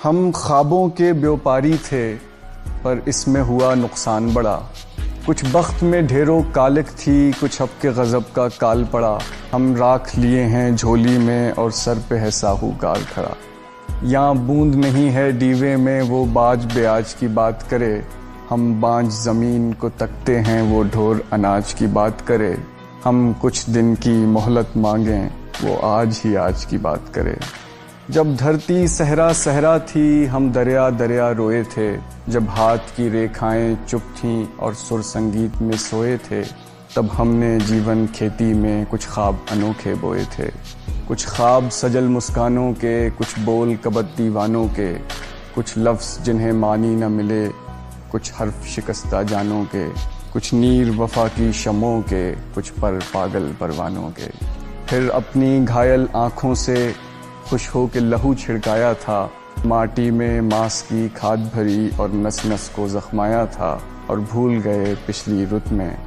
हम ख्वाबों के व्यापारी थे पर इसमें हुआ नुकसान बड़ा। कुछ बख्त में ढेरों कालिक थी, कुछ अब के गज़ब का काल पड़ा। हम राख लिए हैं झोली में और सर पे है साहूकार खड़ा। यहाँ बूंद नहीं है डीवे में वो बाज ब्याज की बात करे। हम बांझ ज़मीन को तकते हैं वो ढोर अनाज की बात करे। हम कुछ दिन की मोहलत मांगें वो आज ही आज की बात करे। जब धरती सहरा सहरा थी हम दरिया दरिया रोए थे। जब हाथ की रेखाएं चुप थीं और सुर संगीत में सोए थे, तब हमने जीवन खेती में कुछ ख्वाब अनोखे बोए थे। कुछ ख्वाब सजल मुस्कानों के, कुछ बोल कबत दीवानों के, कुछ लफ्ज़ जिन्हें मानी न मिले, कुछ हर्फ शिकस्ता जानों के, कुछ नीर वफा की शमों के, कुछ पर पागल परवानों के। फिर अपनी घायल आँखों से खुश हो के लहू छिड़काया था। माटी में मांस की खाद भरी और नस नस को जख्माया था। और भूल गए पिछली रुत में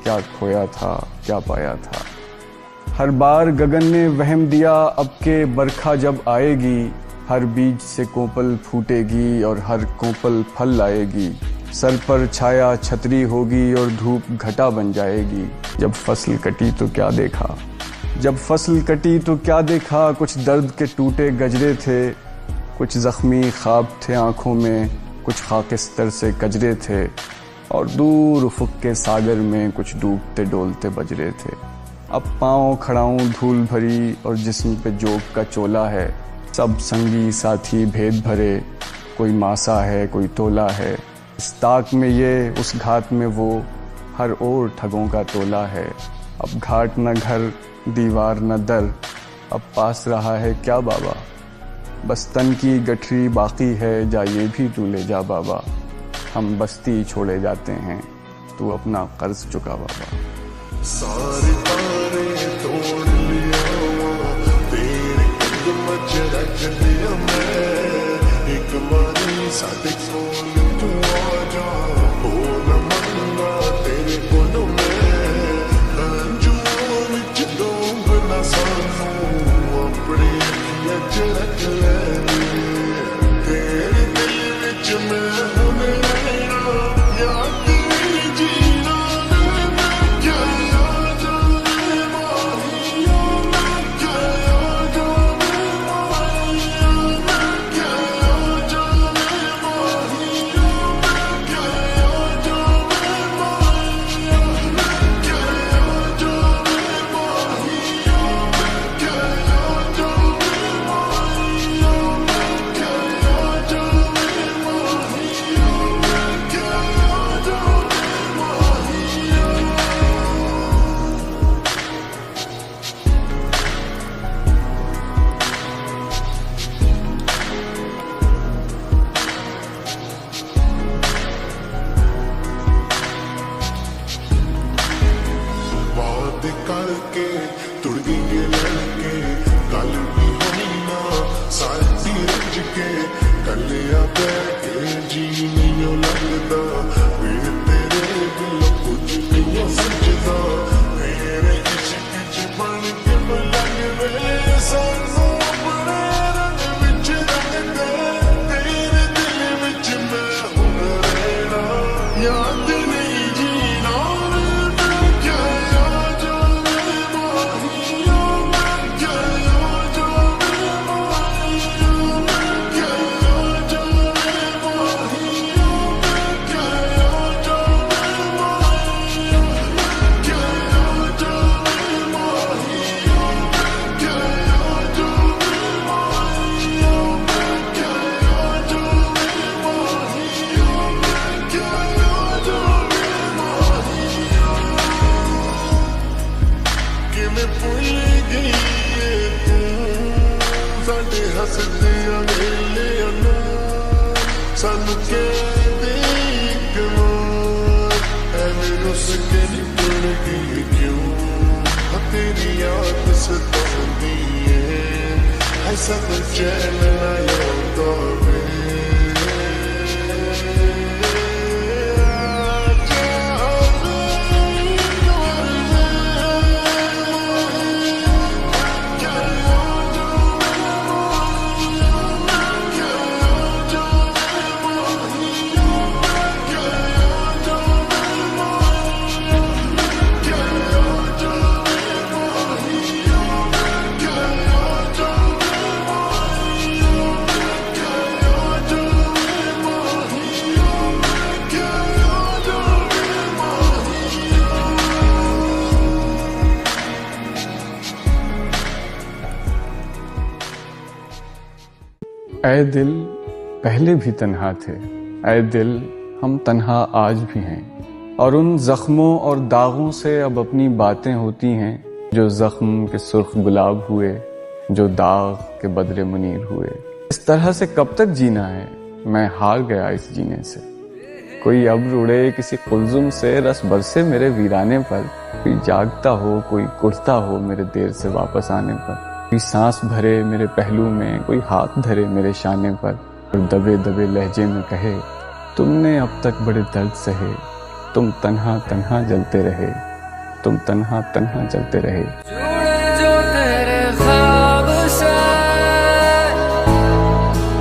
क्या खोया था क्या पाया था। हर बार गगन ने वहम दिया अब के बरखा जब आएगी। हर बीज से कोपल फूटेगी और हर कोपल फल लाएगी। सर पर छाया छतरी होगी और धूप घटा बन जाएगी। जब फसल कटी तो क्या देखा, जब फसल कटी तो क्या देखा। कुछ दर्द के टूटे गजरे थे, कुछ जख्मी ख्वाब थे आँखों में, कुछ खाकिस्तर से कजरे थे। और दूर उफ़ुक़ के सागर में कुछ डूबते डोलते बजरे थे। अब पाँव खड़ाऊँ धूल भरी और जिस्म पे जोग का चोला है। सब संगी साथी भेद भरे, कोई मासा है कोई तोला है। इस ताक में ये उस घाट में वो, हर ओर ठगों का तोला है। अब घाट न घर दीवार न दर, अब पास रहा है क्या बाबा। बस तन की गठरी बाकी है, जा ये भी तू ले जा बाबा। हम बस्ती छोड़े जाते हैं, तू अपना कर्ज चुका बाबा। सारे तारे तोड़ लिया तेरे कदम च रख दिया मैं। एक बारी साथे कोल तू आ जा, हो न मंगा तेरे कोलों में। अंजुओं विच डूब ना सानू अपनी अखियां च रख ले। तेरे दिल विच मैं हुण रहना, याद तेरी जीना मैं क्या याद आवे माहिया। मैं क्या याद आवे माहिया, मैं क्या याद आवे माहिया। मैं क्या याद आवे माहिया, मैं क्या याद आवे माहिया। मैं क्या याद आवे माहिया, मैं क्या याद आवे माहिया। मैं क्या याद आवे माहिया। बात करके तुड़ गई लड़के, गल भी होनी ना साथी रज के। कलिया बैठे जी नहीं लगता, फिर तेरे दिल कुछ नहीं सजदा। मेरे इश्क च बन के मलंग वे सानू अपने रंग विच रंग दे। तेरे दिल विच मैं हुण रहना, याद नहीं जीना मैं क्या याद आवे माहिया। मैं क्या याद आवे माहिया, मैं क्या याद आवे माहिया। मैं क्या याद आवे माहिया, मैं क्या याद आवे माहिया। मैं क्या याद आवे माहिया, मैं क्या याद आवे माहिया। मैं क्या याद आवे माहिया। किवें भुल गई ए तूं साडे हसदियां वेलियां नूं। सानू कहदे इक वार ऐवें रुस के निकल गई क्यों। तेरी याद सताउंदी ऐ, ऐसा कोई चैन ना आउंदा वे। क्या याद आवे माहिया, मैं क्या ऐ दिल पहले भी तन्हा थे, ऐ दिल हम तन्हा आज भी हैं, और उन जख्मों और दागों से अब अपनी बातें होती हैं, जो जख्म के सुर्ख गुलाब हुए, जो दाग के बदले मुनीर हुए। इस तरह से कब तक जीना है, मैं हार गया इस जीने से। कोई अब्र उड़े किसी कुलजुम से, रस बरसे मेरे वीराने पर, कोई जागता हो कोई कुड़ता हो मेरे देर से वापस आने पर, कोई सांस भरे मेरे पहलू में, कोई हाथ धरे मेरे शाने पर, और दबे दबे लहजे में कहे तुमने अब तक बड़े दर्द सहे, तुम तन्हा तन्हा जलते रहे, तुम तन्हा तन्हा जलते रहे। जो तेरे ख्वाब से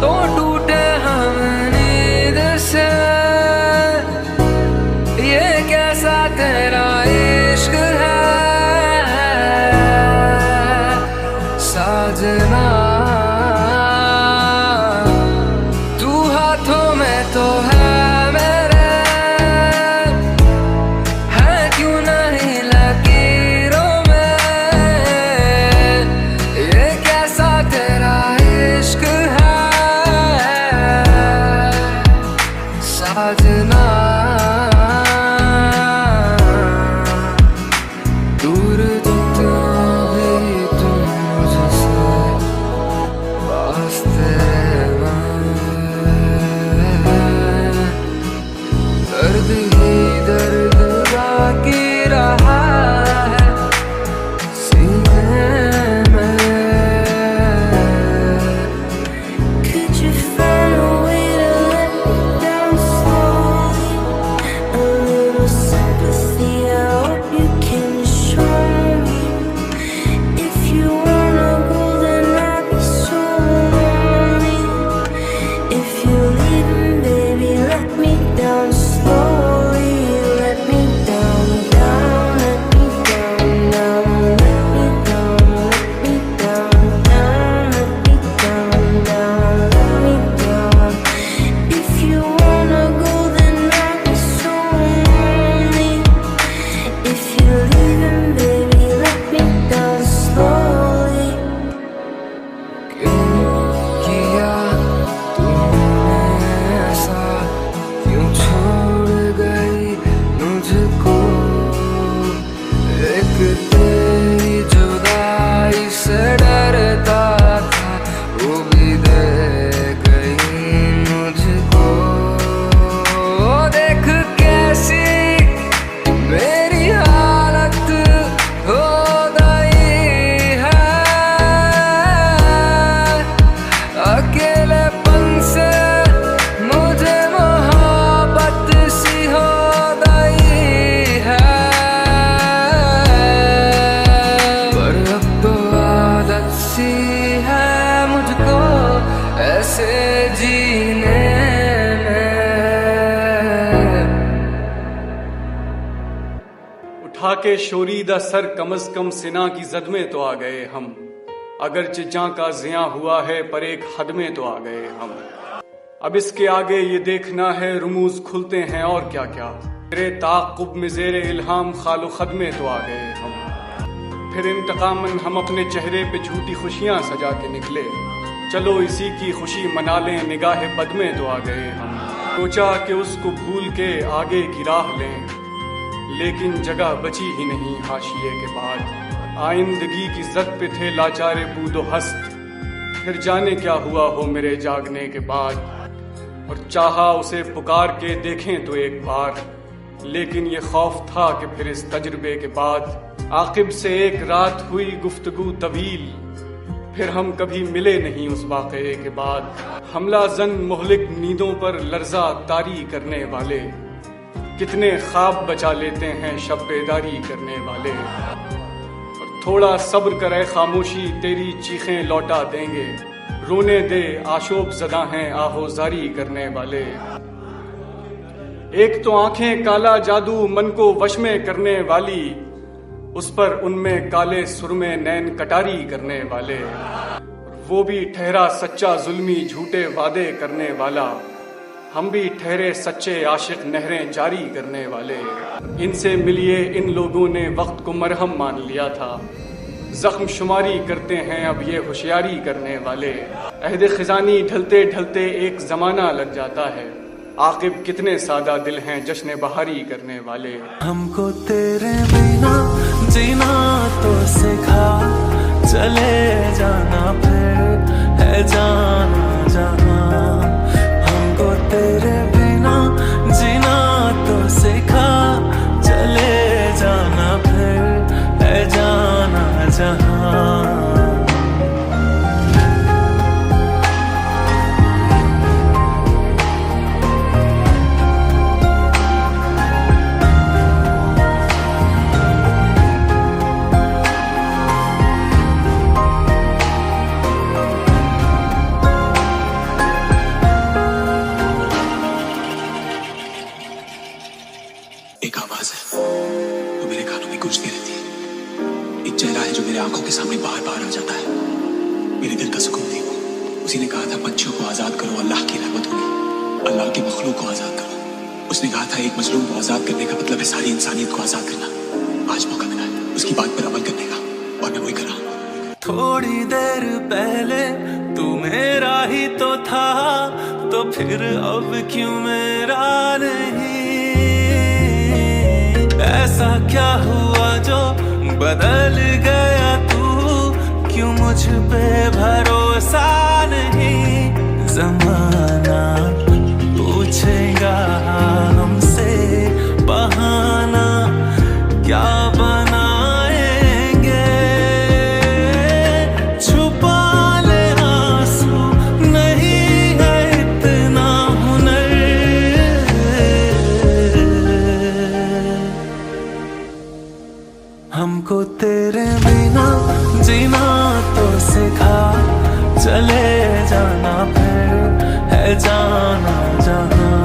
तो टूटे हम नींद से, ये कैसा तेरा इश्क है साजना, तू हाथों में तो है मेरे, है क्यों नहीं लकीरों में, ये कैसा तेरा इश्क है साजना, दूर जितना भी तुम मुझसे, पास तेरे मैं, दर्द ही दर्द बाकी रहा है सीने में। Could you find a way to let me down slowly? A little sympathy, I hope you can show me. If you wanna go, then I'll be so lonely. If you're leaving, baby, let me down slowly. Let me down, down, let me down, down, let me down, let me down, down, let me down, down, let me down. If you wanna go, then I'll be so lonely. If you're leaving, baby, let me down slowly. क्यों किया तूने ऐसा, क्यों छोड़ गई मुझको, एक तेरी जुदाई से डरता था, वो भी दे गई मुझको, देख कैसी मेरी हालत हो गई है, अकेलेपन से मुझे मोहब्बत सी हो गई है, पर अब तो आदत सी है मुझको ऐसे जीने में। उठा के शोरीदा सर कम अज कम सिना की जद में तो आ गए हम, अगरचे जां का जिया हुआ है पर एक हद में तो आ गए हम। अब इसके आगे ये देखना है रुमूज खुलते हैं और क्या क्या, तेरे ताक़ुब में ज़ेरे इल्हाम खालो खद में तो आ गए हम। फिर इंतकामन हम अपने चेहरे पे झूठी खुशियां सजा के निकले, चलो इसी की खुशी मना लें निगाह बद में तो आ गए हम। सोचा कि उसको भूल के आगे की राह लें, लेकिन जगह बची ही नहीं हाशिए के बाद। आइंदगी की जद पे थे लाचारे बूदो हस्त, फिर जाने क्या हुआ हो मेरे जागने के बाद। और चाहा उसे पुकार के देखें तो एक बार, लेकिन ये खौफ था कि फिर इस तजुर्बे के बाद आकिब से एक रात हुई गुफ्तगू तवील, फिर हम कभी मिले नहीं उस वाक़े के बाद। हमला जन मोहलिक नींदों पर लर्जा तारी करने वाले, कितने ख्वाब बचा लेते हैं शब बेदारी करने वाले। और थोड़ा सब्र करे खामोशी तेरी चीखें लौटा देंगे, रोने दे आशोब ज़दा हैं आहोजारी करने वाले। एक तो आंखें काला जादू मन को वश में करने वाली, उस पर उनमें काले सुरमे नैन कटारी करने वाले। वो भी ठहरा सच्चा जुल्मी झूठे वादे करने वाला, हम भी ठहरे सच्चे आशिक नहरें जारी करने वाले। इनसे मिलिए इन लोगों ने वक्त को मरहम मान लिया था, जख्म शुमारी करते हैं अब ये होशियारी करने वाले। अहद खिजानी ढलते ढलते एक ज़माना लग जाता है, आकिब कितने सादा दिल हैं जश्न बहारी करने वाले। हमको तेरे बिना जीना तो सिखा, चले जाना फिर है जाना जहाँ। हमको तेरे बिना जीना तो सिखा, चले जाना फिर है जाना जहाँ। एक आवाज है वो मेरे कानों में गूंजती रहती है, एक चेहरा है जो मेरे आंखों के सामने बार बार आ जाता है। मेरे दिल का सुकून थी वो। उसी ने कहा था पंछियों को आजाद करो, अल्लाह की रहमत होगी, अल्लाह के मखलूक को आजाद करो। उसने कहा था एक मजलूम को आजाद करने का मतलब है सारी इंसानियत को आजाद करना। आज मौका मिला है उसकी बात पर अमल करने का, और मैं वही कर रहा हूँ। थोड़ी देर पहले तू मेरा ही तो था, तो फिर अब क्यों मेरा नहीं? ऐसा क्या हुआ जो बदल गया तू, क्यों मुझ पे भरोसा नहीं? जमाना पूछेगा हमसे बहाना क्या बनाएंगे, छुपा ले आंसू नहीं है इतना हुनर। हमको तेरे बिना जीना तो सिखा, चले जाना फिर है जाना जहाँ।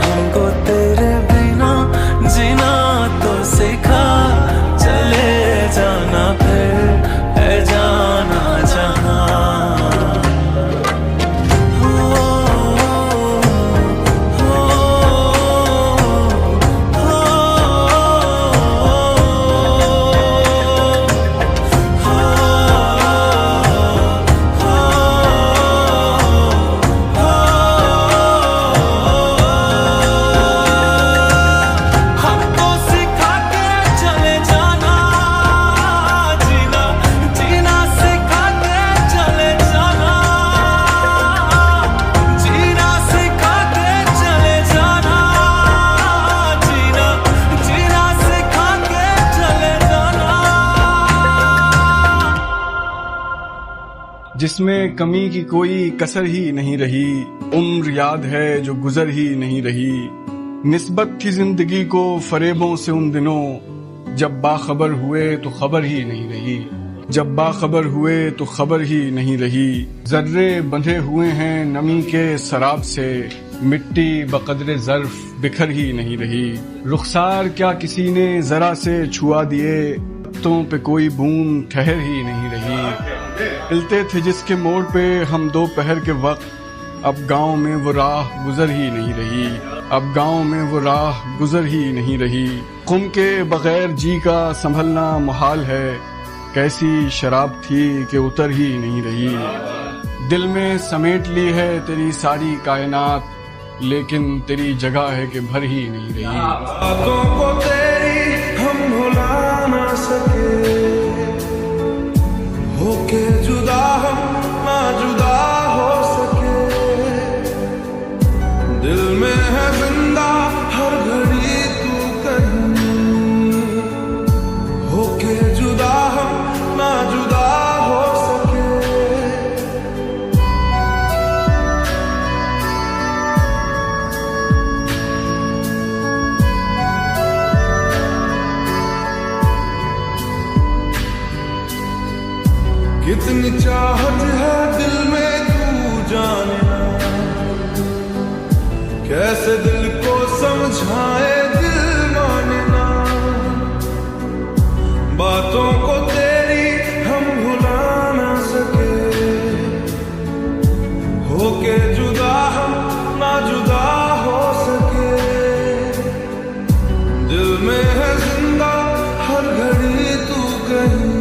हमको तेरे बिना जीना तो सिखा, चले जाना फिर है जाना जहाँ। जिसमें कमी की कोई कसर ही नहीं रही, उम्र याद है जो गुजर ही नहीं रही। निस्बत थी जिंदगी को फरेबों से उन दिनों, जब बाखबर हुए तो खबर ही नहीं रही। जब बाखबर हुए तो खबर ही नहीं रही। जर्रे बंधे हुए हैं नमी के सराब से, मिट्टी बकदरे ज़र्फ बिखर ही नहीं रही। रुखसार क्या किसी ने जरा से छुआ दिए, पत्तों पे कोई बूंद ठहर ही नहीं रही। मिलते थे जिसके मोड़ पे हम दोपहर के वक्त, अब गांव में वो राह गुजर ही नहीं रही। अब गांव में वो राह गुजर ही नहीं रही। खुम के बगैर जी का संभलना मुहाल है, कैसी शराब थी कि उतर ही नहीं रही। दिल में समेट ली है तेरी सारी कायनात, लेकिन तेरी जगह है कि भर ही नहीं रही। बातों को तेरी हम भुला ना सके, होके जुदा हम ना जुदा हो सके। दिल में है जिंदा हर घड़ी तू कहीं, होके जुदा हम ना जुदा हो सके। कितनी चाहत है दिल में तू जाने ना, कैसे दिल को समझाए दिल माने ना। बातों को तेरी हम भुला ना सके, होके जुदा हम ना जुदा हो सके। दिल में है जिंदा हर घड़ी तू कहीं,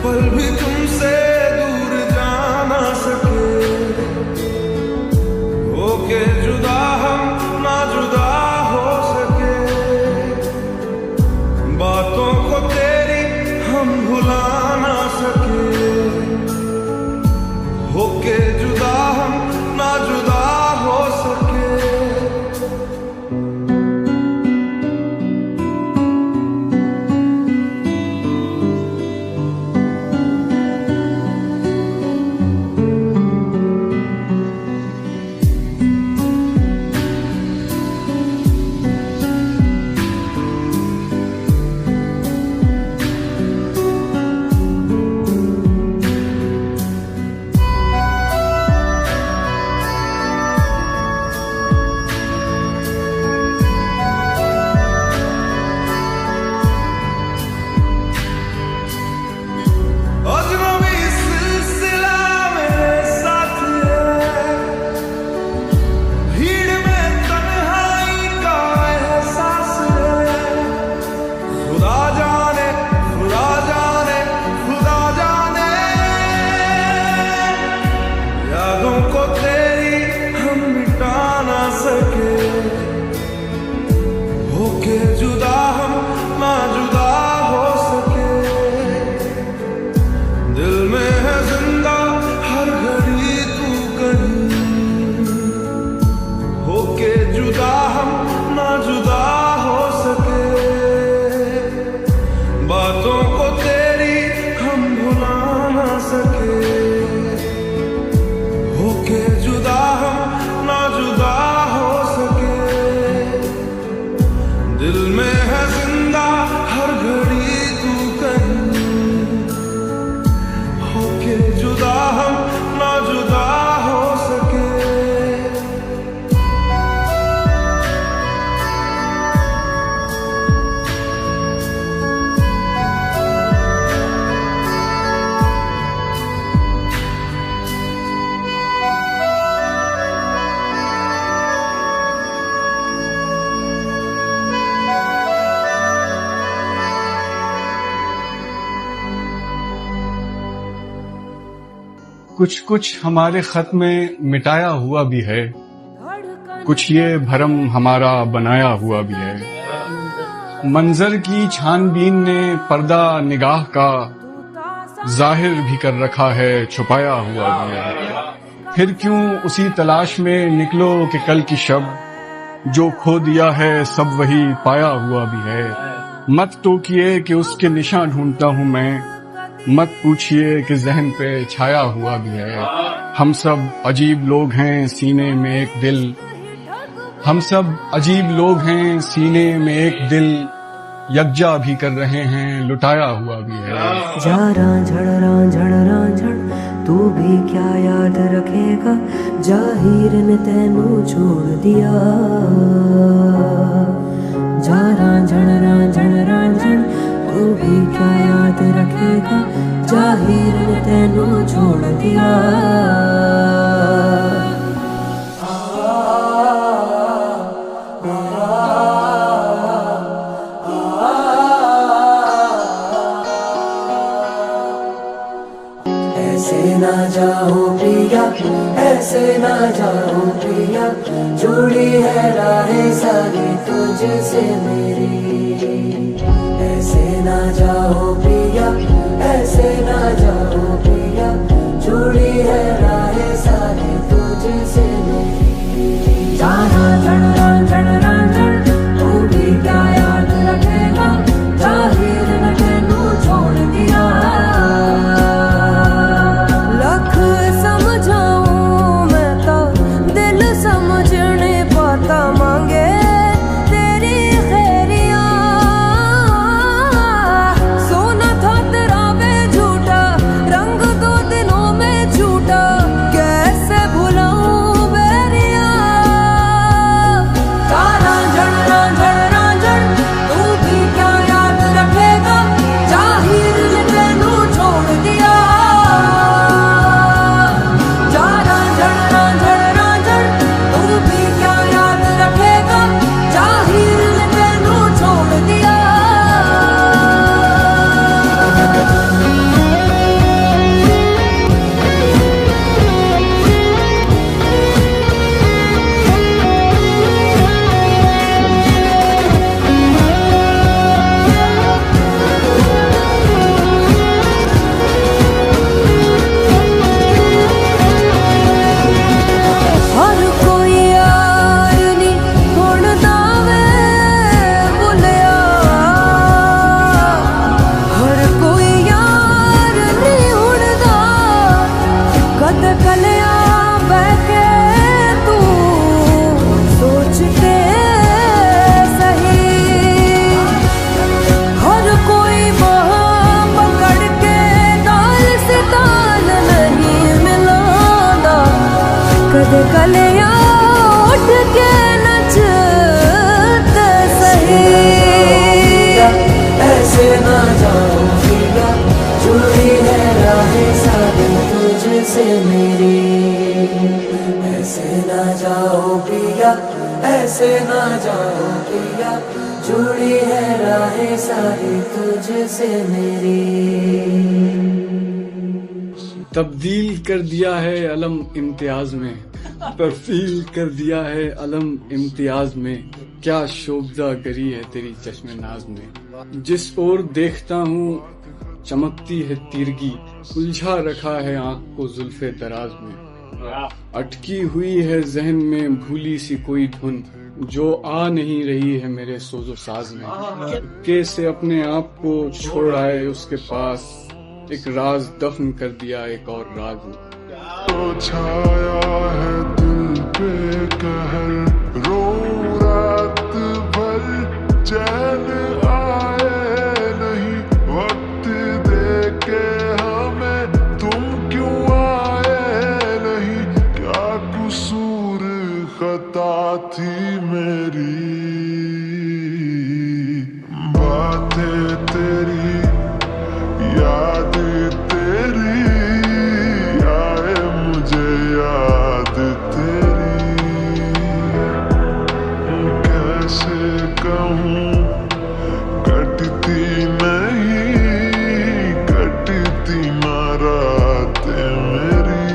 पल भी तुमसे दूर जा ना सके, होके जुदा हम ना जुदा हो सके, बातों को तेरी हम भुला ना सके, होके जुदा हम ना जुदा हो सके। कुछ कुछ हमारे खत में मिटाया हुआ भी है, कुछ ये भरम हमारा बनाया हुआ भी है। मंजर की छानबीन ने पर्दा निगाह का जाहिर भी कर रखा है, छुपाया हुआ भी है। फिर क्यों उसी तलाश में निकलो कि कल की शब, जो खो दिया है सब वही पाया हुआ भी है। मत टोकिए कि उसके निशान ढूंढता हूँ मैं, मत पूछिए कि जहन पे छाया हुआ भी है। हम सब अजीब लोग हैं सीने में एक दिल, हम सब अजीब लोग हैं सीने में एक दिल, यकजा भी कर रहे हैं लुटाया हुआ भी है। जा रांझड़ तू भी क्या याद रखेगा, जाहिर ने तेनू छोड़ दिया। जा रांझड़ तू भी क्या याद रखेगा, जाहिर ने तेनू छोड़ दिया। ऐसे ना जाओ प्रिया, ऐसे ना जाओ प्रिया, जुड़ी है राहें सारी तुझसे मेरी। ऐसे ना जाओ प्रिया, ऐसे ना जाओ प्रिया, जुड़ी है राहें सारी तुझसे मेरी। जा रांझड़ तू भी क्या याद रखेगा, जाहिर ने तेनू छोड़ दिया। लख समझाऊं मैं तो दिल समझने पाता मांगे तेरी खैरिया। सोना था तेरा वे से मेरी। ऐसे ना जाओ पिया, ऐसे ना जाओ पिया, जुड़ी है राहें सारी तुझसे मेरी। तब्दील कर दिया है अलम इम्तियाज में, तब्दील कर दिया है अलम इम्तियाज में, क्या शोभदागरी है तेरी चश्मे नाज में। जिस ओर देखता हूँ चमकती है तीरगी, उलझा रखा है आँख को जुल्फे दराज में। अटकी हुई है जहन में भूली सी कोई धुन, जो आ नहीं रही है मेरे सोजो साज में। कैसे अपने आप को छोड़ आए उसके पास, एक राज दफन कर दिया एक और राज में। तो छाया है दिल पे कहर, रो रात भर चैन आए नहीं, वक्त दे के हमें तुम क्यों आए नहीं। क्या कसूर खता थी मेरी, बातें तेरी याद तेरी आए मुझे याद तेरी। कैसे कहूँ कटती नहीं, कटती ना रातें मेरी।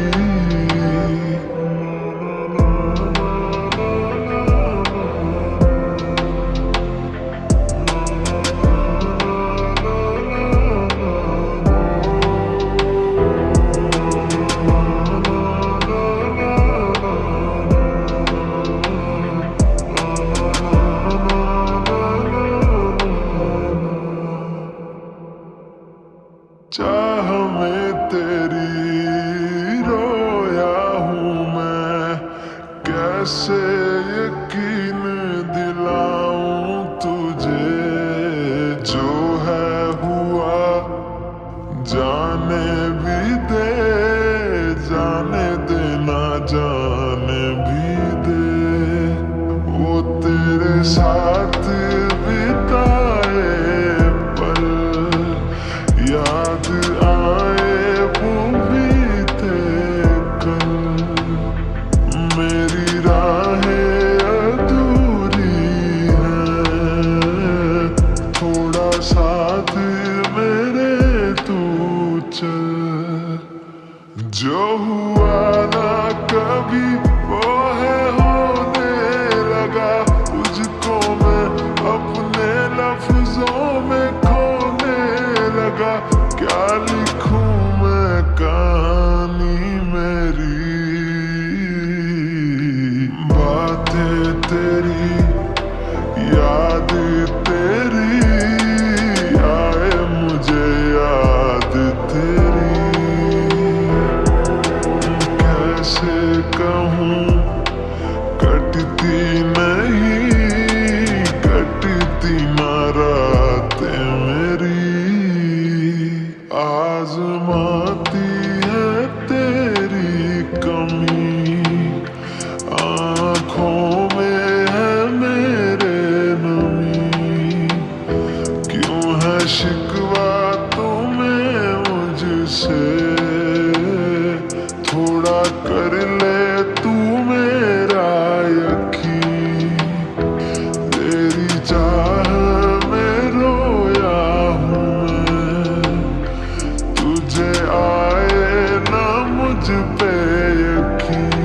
चाह में तेरी रोया हूँ मैं, कैसे यकीन दिलाऊं तुझे। जो है हुआ जाने भी दे, जाने देना जाने भी दे। वो तेरे साथ बिताए पल याद आए वो बीते कल। मेरी राहें अधूरी हैं, थोड़ा साथ मेरे तू चल। जो हुआ ना कभी वो है होने लगा, तुझको मैं अपने लफ्जों में खोने लगा। क्या लिखूं मैं कहानी मेरी, बातें तेरी याद तेरी आए मुझे याद तेरी। कैसे कहूँ कटती नहीं, कटती ना रातें मेरी। आजमाती है तेरी कमी, आँखों में है मेरे नमी। क्यों है शिकवा तुम्हें मुझसे, थोड़ा कर ले तू मेरा यकीन। तेरी चाह में रोया हूँ मैं, तुझे आए ना मुझ पे यकीन।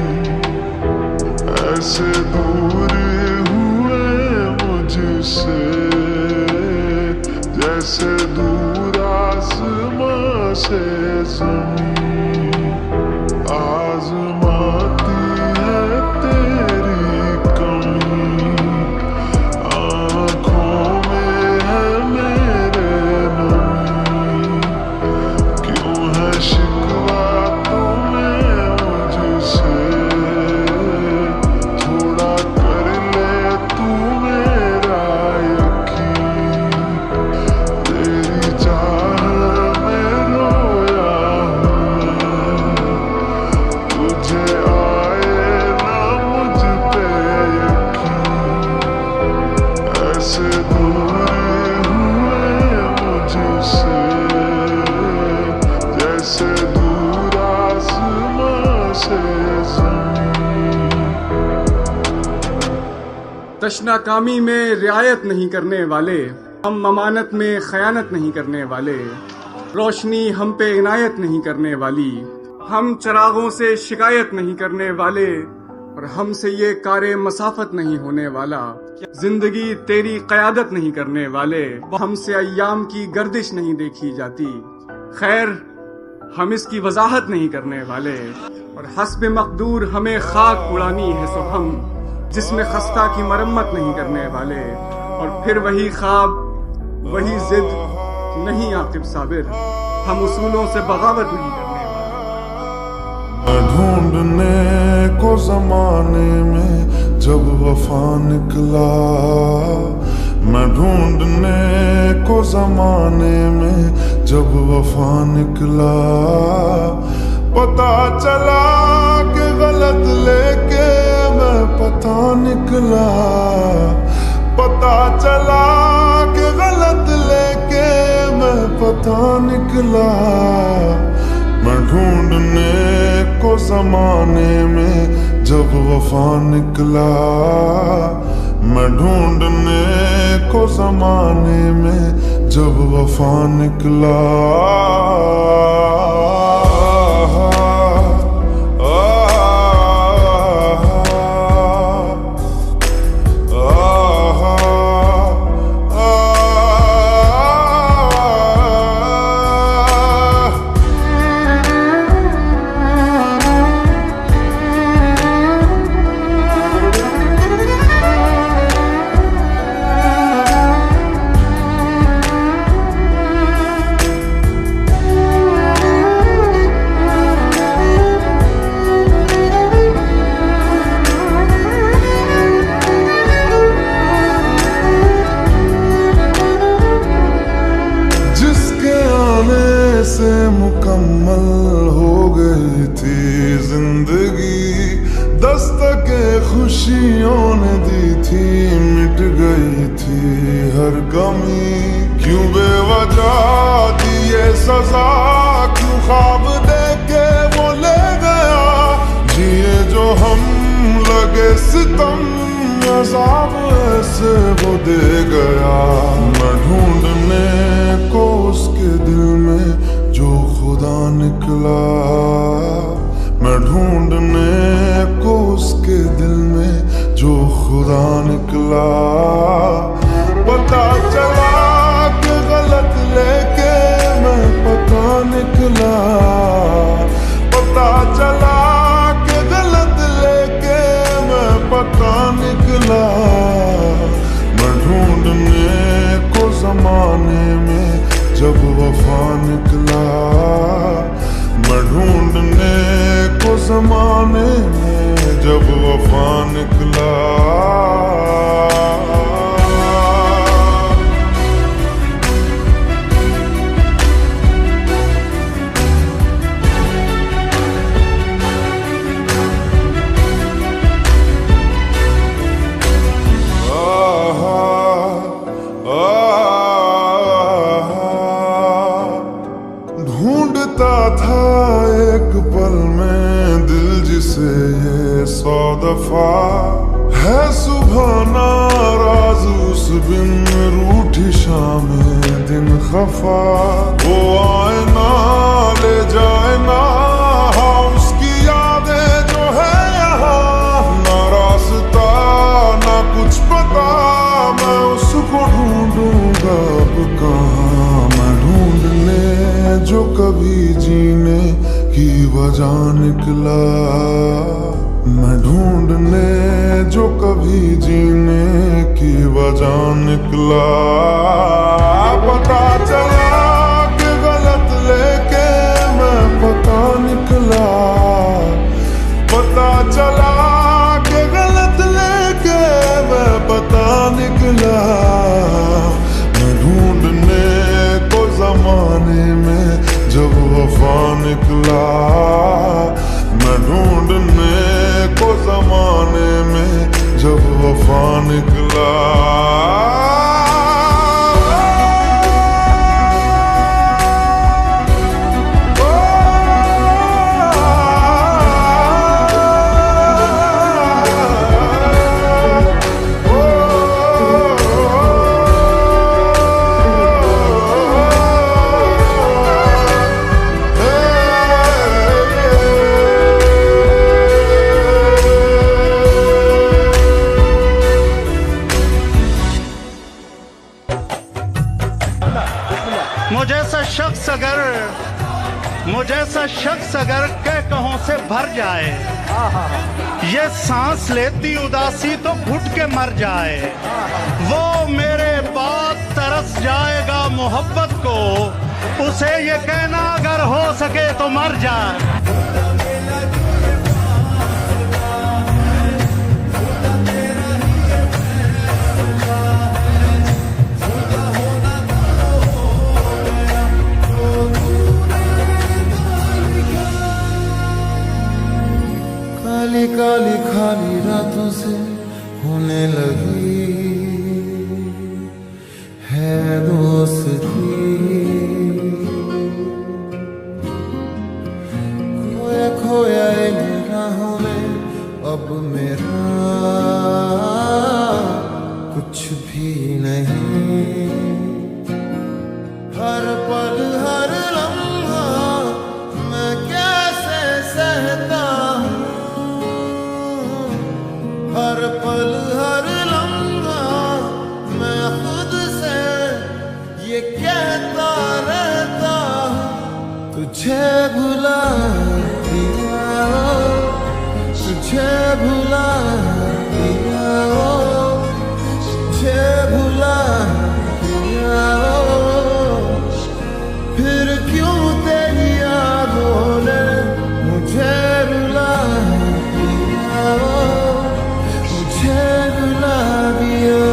ऐसे दूर हुए मुझसे, जैसे दूर आसमां से ज़मीन। आज़माती है तेरी कमी, आँखों में है मेरे नमी। क्यों है शिकवा तुम्हें मुझसे, थोड़ा कर ले तू मेरा यकीन। तेरी चाह में रोया हूँ मैं, तशनाकामी में रियायत नहीं करने वाले, हम अमानत में खयानत नहीं करने वाले, रोशनी हम पे इनायत नहीं करने वाली, हम चरागों से शिकायत नहीं करने वाले और हमसे ये कारे मसाफत नहीं होने वाला। जिंदगी तेरी क़यादत नहीं करने वाले, हमसे अय्याम की गर्दिश नहीं देखी जाती। खैर हम इसकी वजाहत नहीं करने वाले और हस्ब मकदूर हमें खाक उड़ानी है सो हम, जिसमें खस्ता की मरम्मत नहीं करने वाले। और फिर वही ख्वाब वही जिद नहीं आकिब साबिर, हम उसूलों से बगावत नहीं करने वाले। मैं ढूंढने को जमाने में जब वफा निकला, मैं ढूंढने को जमाने में जब वफा निकला, पता चला कि गलत लेके मैं पता निकला, पता चला कि गलत लेके मैं पता निकला। मैं ढूंढने को जमाने में जब वफा निकला, मैं ढूंढने को जमाने में जब वफा निकला। से मुकम्मल हो गई थी जिंदगी, दस्तके खुशियों ने दी थी, मिट गई थी हर कमी। क्यों बेवजह दिए सजा, क्यों ख्वाब देके वो ले गया, जिए जो हम लगे सितम, अज़ाब ऐसे वो दे गया। मैं ढूंढने को उसके दिल में जो खुदा निकला, मैं ढूंढने को उसके दिल में जो खुदा निकला। पता चला कि गलत लेके मैं पता निकला, पता चला कि गलत लेके मैं पता निकला। मैं ढूंढने को जमाने में जब वफा निकला, मैं ढूंढने को जमाने में जब वफा निकला। ढूंढता था एक पल में दिल जिसे ये 100 दफा, है सुबह नाराज उस बिन रूठी शाम दिन खफा। वो आए ना ले जाए ना उसकी यादें जो है यहाँ, ना रास्ता ना कुछ पता, मैं उसको ढूंढूंगा अब कहाँ। मैं ढूंढने जो कभी जीने की वजह निकला, मैं ढूंढने जो कभी जीने की वजह निकला। पता चला कि गलत लेके मैं पता निकला, पता चला कि गलत लेके मैं पता निकला। मैं ढूंढने को जमाने में जब वफा निकला, मैं ढूंढने को जमाने में जब वफा निकला। Oh जैसा शख्स अगर के कहों से भर जाए, ये सांस लेती उदासी तो घुट के मर जाए, वो मेरे बाद तरस जाएगा मोहब्बत को, उसे ये कहना अगर हो सके तो मर जाए। काली काली खाली रातों से होने लगी है दोस्ती, खोया खोया इन राहों में अब मेरा कुछ भी नहीं। हर पल हर लम्हा मैं कैसे सहता हूँ, हर पल हर लम्हा मैं खुद से ये कहता रहता हूँ, तुझे भुला दिया, तुझे भुला दिया, तुझे भुला दिया, फिर क्यों तेरी यादों ने मुझे रुला दिया, मुझे रुला दिया।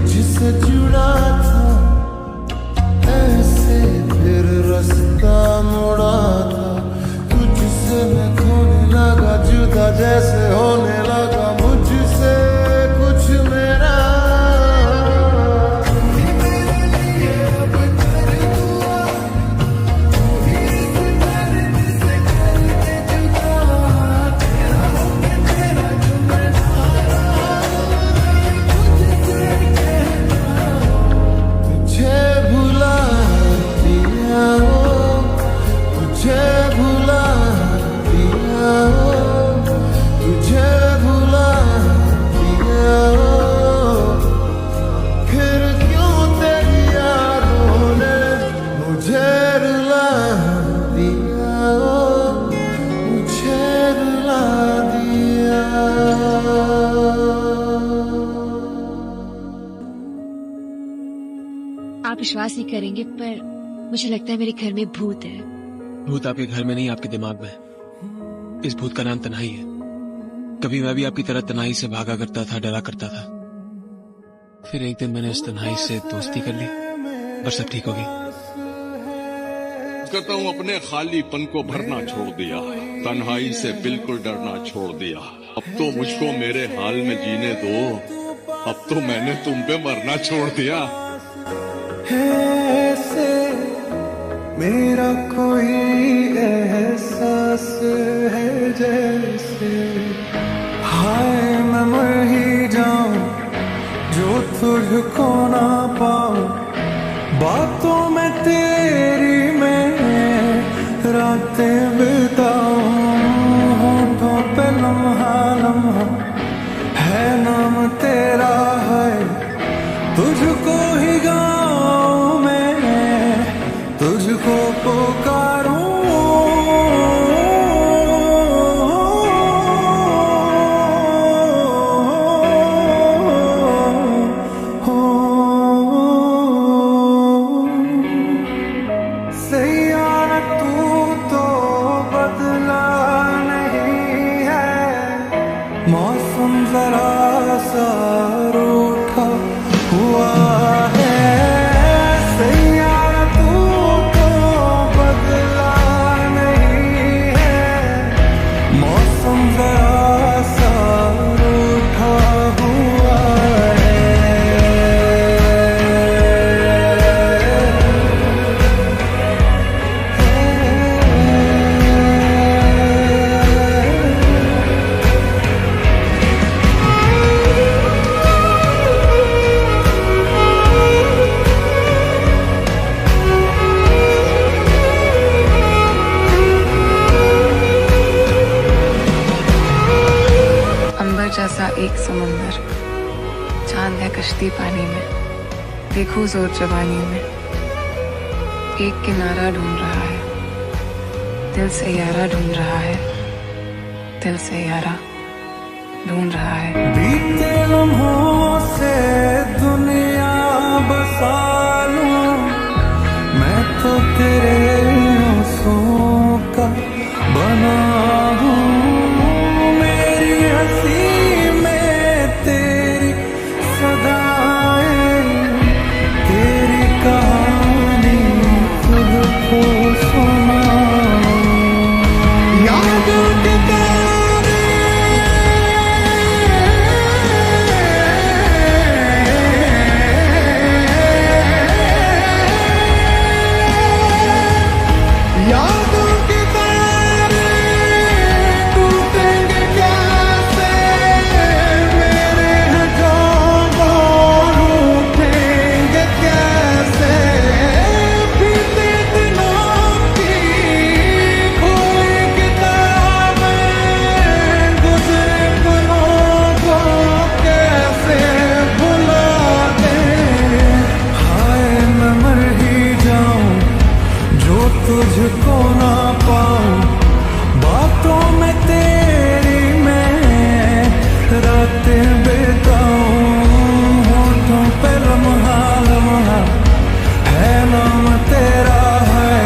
तुझसे जुड़ा था ऐसे फिर रास्ता मुड़ा था, तुझसे मैं खोने लगा जुदा जैसे होने लगा मुझसे कुछ मेरा। आप विश्वास नहीं करेंगे पर मुझे लगता है मेरे घर में भूत है। भूत आपके घर में नहीं, आपके दिमाग में। इस भूत का नाम तन्हाई है। कभी मैं भी आपकी तरह तन्हाई से भागा करता था, डरा करता था। फिर एक दिन मैंने उस तन्हाई से दोस्ती कर ली और सब ठीक हो गई। कहता हूँ अपने खालीपन को भरना छोड़ दिया, तन्हाई से बिल्कुल डरना छोड़ दिया। अब तो मुझको मेरे हाल में जीने दो, अब तो मैंने तुम पे मरना छोड़ दिया। ऐसे मेरा कोई एहसास है जैसे हाय मैं मर ही जाऊं जो तुझको ना पाऊं। बातों में तेरी मैं रातें बिताऊं, होठों पे लम्हा लम्हा है नाम तेरा है, तुझको ही गाऊं मैं, तुझको पुकारूं। सैयारा तू तो बदला नहीं है, मौसम जरा सा रूठा हुआ है। सैयारा तू तो बदला नहीं है, मौसम जरा सा अंबर जैसा एक समंदर, चांद है कश्ती पानी में, देखो जोर जवानी में, एक किनारा ढूंढ रहा है, दिल से यारा ढूंढ रहा है, दिल से यारा ढूंढ रहा है। बीते लम्हों से दुनिया बसा लूं, मैं तो तेरे आंसुओं का बना हूँ। मेरी हंसी में तेरी सदाएं, तेरी कहानी खुद को सुनाऊं। यादों के तुझको ना पाऊं, बातों में तेरी मैं रातें बिताऊं। होठों पे लम्हा लम्हा है नाम तेरा है,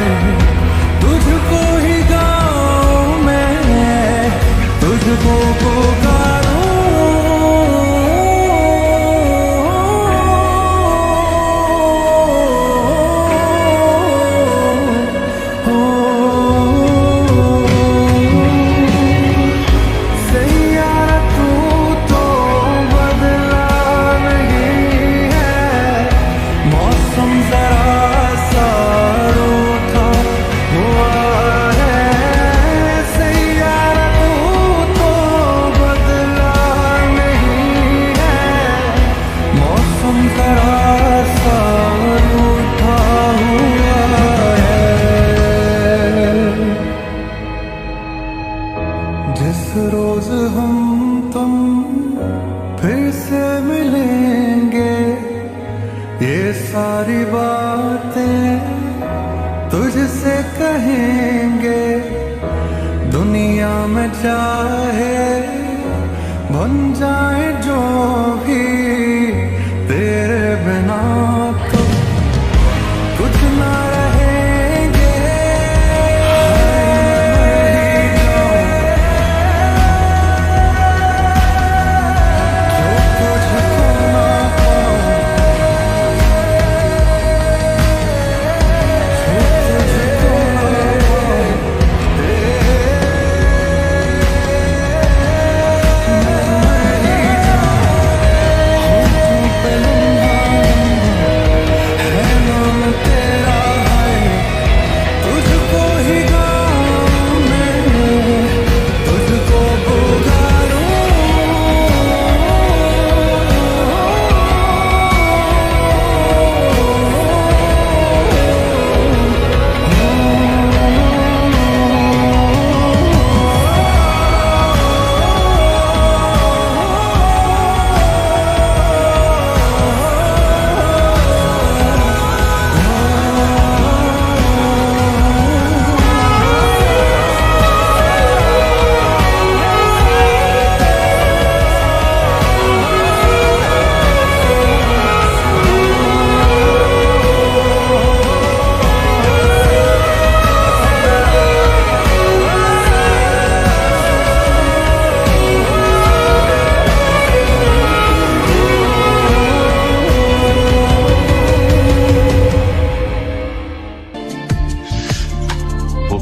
तुझको ही गाऊं मैं, तुझको पुकारूं। जिस रोज हम तुम फिर से मिलेंगे, ये सारी बातें तुझसे कहेंगे। दुनिया में चाहे बन जाए जो भी, तेरे बिना तो कुछ ना रहेंगे।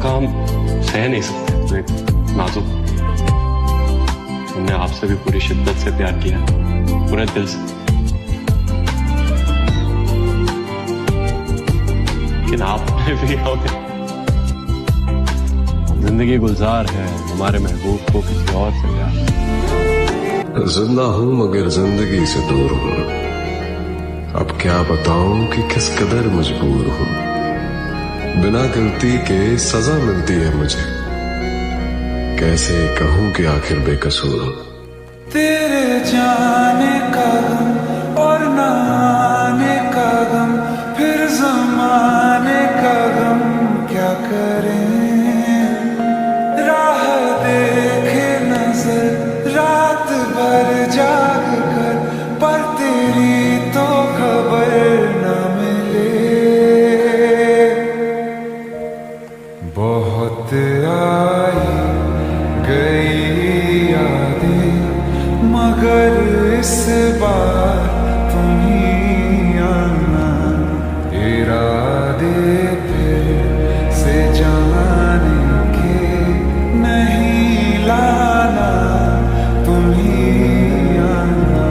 हम सह नहीं सकते तो एक नाजुक, हमने आपसे भी पूरी शिद्दत से प्यार किया, पूरे दिल से, लेकिन आपने भी जिंदगी गुलजार है, हमारे महबूब को किसी और से प्यार। जिंदा हूं मगर जिंदगी से दूर हूं, अब क्या बताऊं कि किस कदर मजबूर हूं। बिना गलती के सजा मिलती है मुझे, कैसे कहूं कि आखिर बेकसूर हूं। तेरे जाने का गम और ना आने का गम, फिर ज़माने का गम क्या करें। राह देखे नजर रात भर जाग कर, पर तेरी तो खबर न मिले। बहुत आई गई यादें, मगर इस बार तुम ही आना। इरादे फिर से जाने के नहीं लाना, तुम ही आना।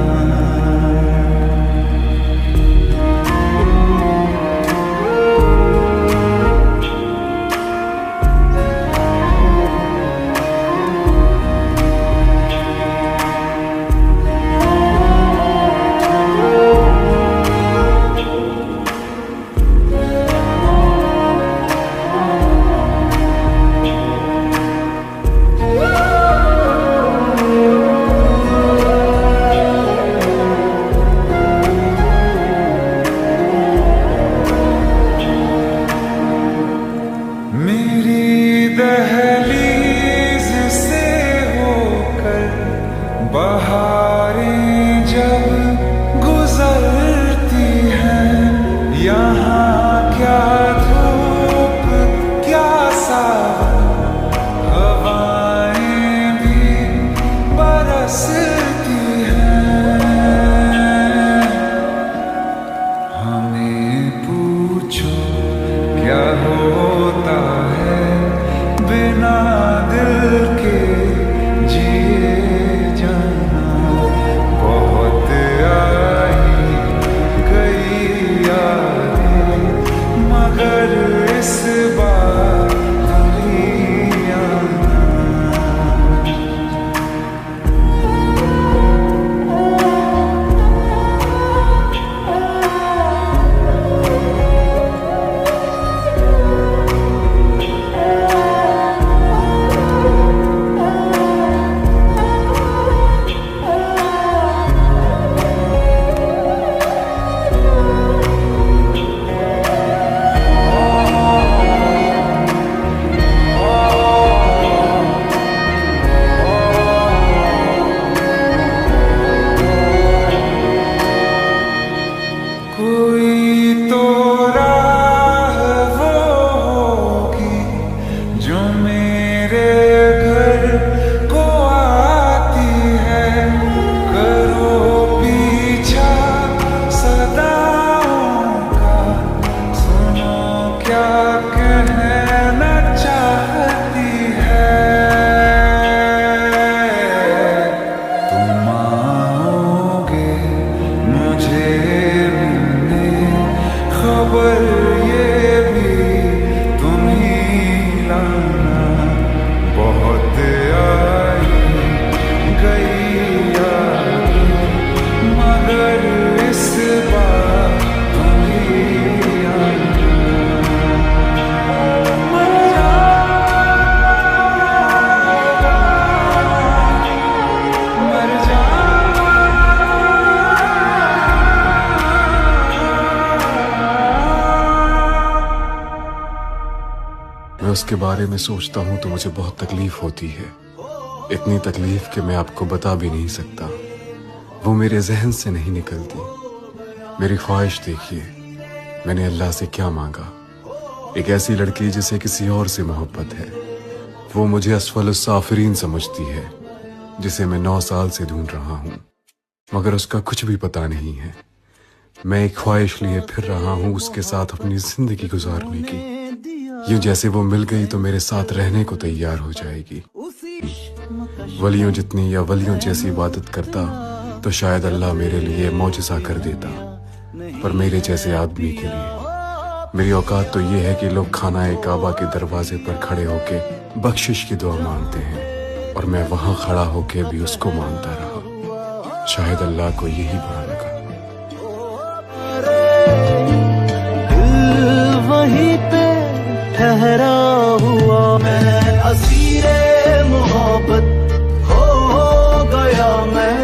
मेरी दहलीज से होकर बहारें जब गुजरती हैं, यहाँ क्या धूप क्या सावन, हवाएं भी बरसती हैं। हमें पूछो क्या होता है बिना दिल के जिए जाना। बहुत आई गई यादें, मगर इस बार तुम ही आना। कोई तो राह वो होगी जो मेरे घर को आती है। करो पीछा सदाओं का, सुनो क्या कहना चाहती है। तुम आओगे मुझे खबर ये भी तुम ही लाना। बहुत आई गई यादें, मगर इस बार तुम ही आना। मर जा, मर जा। मैं उसके बारे में सोचता हूँ तो मुझे बहुत तकलीफ होती है। इतनी तकलीफ कि मैं आपको बता भी नहीं सकता। वो मेरे जहन से नहीं निकलती। मेरी ख्वाहिश देखिए, मैंने अल्लाह से क्या मांगा। एक ऐसी लड़की जिसे किसी और से मोहब्बत है। वो मुझे असफलुस साफिरीन समझती है, जिसे मैं 9 साल से ढूंढ रहा हूँ, मगर उसका कुछ भी पता नहीं है। मैं एक ख्वाहिश लिए फिर रहा हूँ उसके साथ अपनी जिंदगी गुजारने की। यूं जैसे वो मिल गई तो मेरे साथ रहने को तैयार हो जाएगी। वलियों जितनी या वलियों जैसी इबादत करता तो शायद अल्लाह मेरे लिए मौजज़ा कर देता, पर मेरे जैसे आदमी के लिए मेरी औकात तो ये है कि लोग खाना काबा के दरवाजे पर खड़े होके बख्शिश की दुआ मांगते हैं, और मैं वहां खड़ा होके भी उसको मांगता रहा। शायद अल्लाह को यही बुरा लगा। वहीं पे ठहरा हुआ मैं, असीरे मोहब्बत हो गया मैं।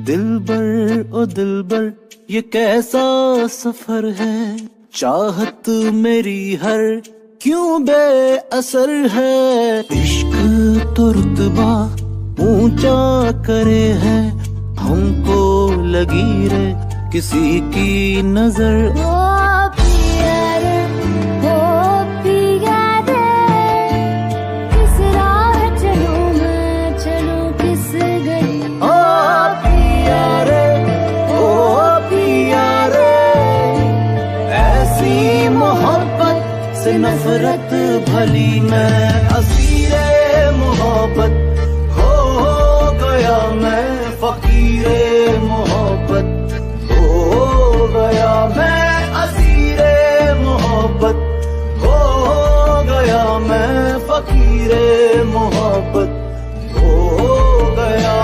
दिलबर ओ दिलबर ये कैसा सफर है, चाहत मेरी हर क्यों बेअसर है। इश्क तो रुतबा ऊंचा करे है, हमको लगी रे किसी की नजर। से नफरत भली मैं असीरे मोहब्बत हो गया, मैं फकीरे मोहब्बत हो गया, मैं असीरे मोहब्बत हो गया, मैं फकीरे मोहब्बत हो गया।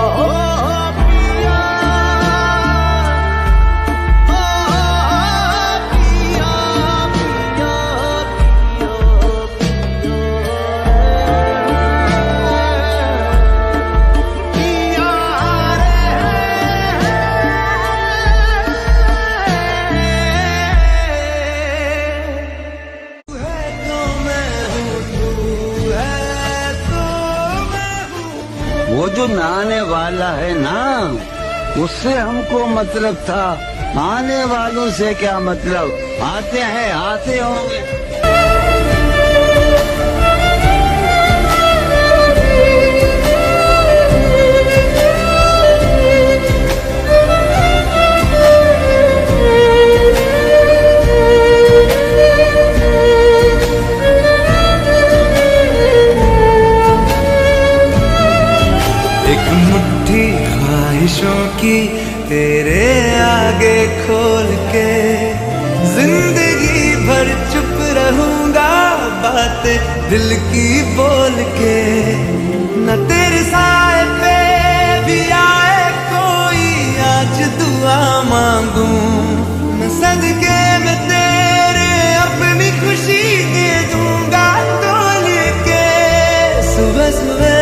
वो जो नहाने वाला है ना, उससे हमको मतलब था, आने वालों से क्या मतलब, आते हैं आते होंगे। ख्वाहिशों की तेरे आगे खोल के जिंदगी भर चुप रहूंगा, बात दिल की बोल के। न तेरे साए पे भी आए कोई, आज दुआ मांगू न सदके में तेरे अपनी खुशी दे दूंगा तोल के। सुबह सुबह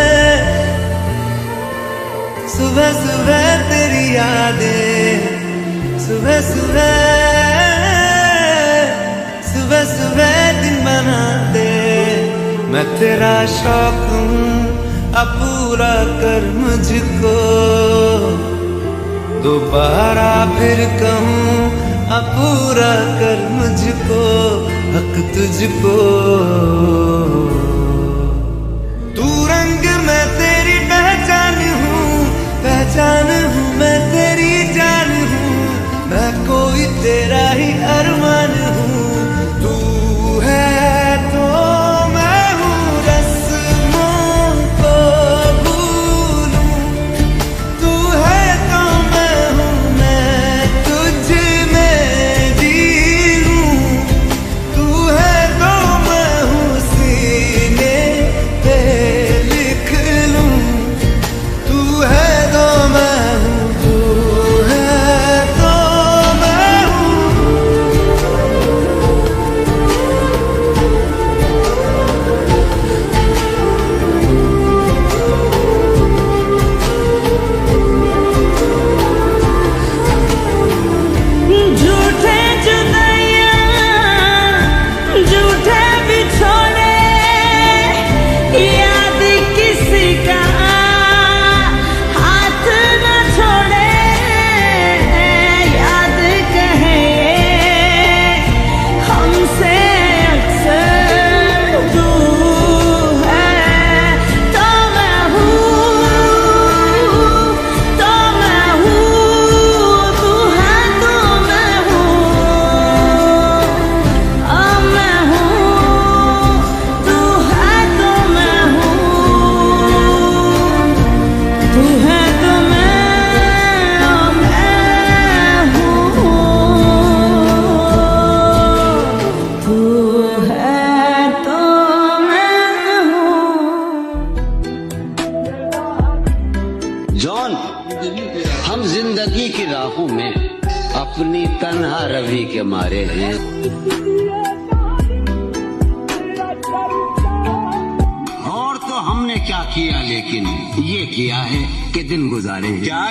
सुबह सुबह तेरी यादें, सुबह सुबह सुबह सुबह दिन बनाते। मैं तेरा शौक हूँ, अब पूरा कर मुझको, दोबारा फिर कहूँ अब पूरा कर मुझको, हक तुझको। तू रंग मैं तेरी पहचान हूँ, पहचान हूँ मैं तेरी जान हूँ, मैं कोई तेरा ही अरमान हूँ। तू है तो मैं हूँ, रस्मों को भूलूं, तू है तो मैं हूँ, मैं तुझ में जी लूं, तू है तो मैं हूँ, सीने पे लिख लूं, तू है तो मैं हूँ, तू है तो मैं हूँ। झूठे जुदाइयां, झूठे बिछोड़े, याद किसी का हाथ न छोड़े, याद कहे हमसे अक्सर। तू है तो मैं हूँ, तो मैं हूँ, तू है तो मैं हूँ, मैं हूँ, तू है तो मैं हूँ, तू है तो मैं हूँ, तू है तो मैं हूँ। जॉन, हम जिंदगी की राहों में अपनी तन्हा रवि के मारे हैं। और तो हमने हमने क्या किया लेकिन ये किया है कि दिन गुजारे हैं। क्या